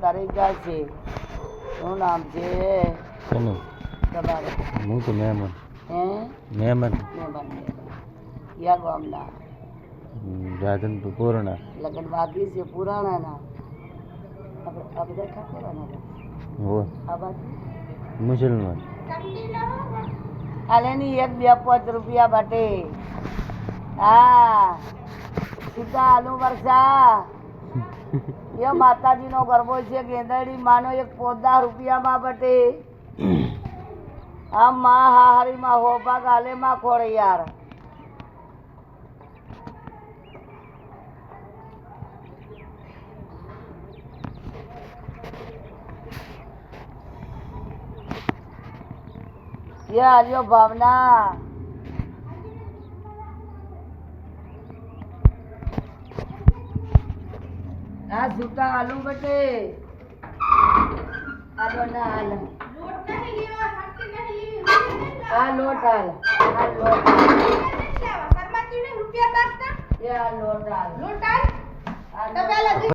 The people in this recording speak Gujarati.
તારી ગયા છે. શું નામ છે શેનું? તમારે? હું તો મહેમાન. હે મહેમાન. મહેમાન ક્યાં ગામના? રાધનપુર કોરોના. લગ્ન બાકી છે પુરાણાના. આ બધા ઠાકોરાના હો આ બાજુ મુસલમાન. આલેની 1 2 5 રૂપિયા બાટે. હા સીધા આલુ વર્ષા એ માતાજીનો ગરબો છે. ગેંદડી માનો 1 10 રૂપિયામાં બટે. આમ માં હારી માં હોબા ગાલે માં ખોડે યાર. ये आलियो भावना आ सूटा आलू बटे आलू ना आल लोट नहीं लियो सब्जी नहीं लियो आ लोट आल शर्मा जी ने रुपया बांटना ये आ लोट आल तो पहले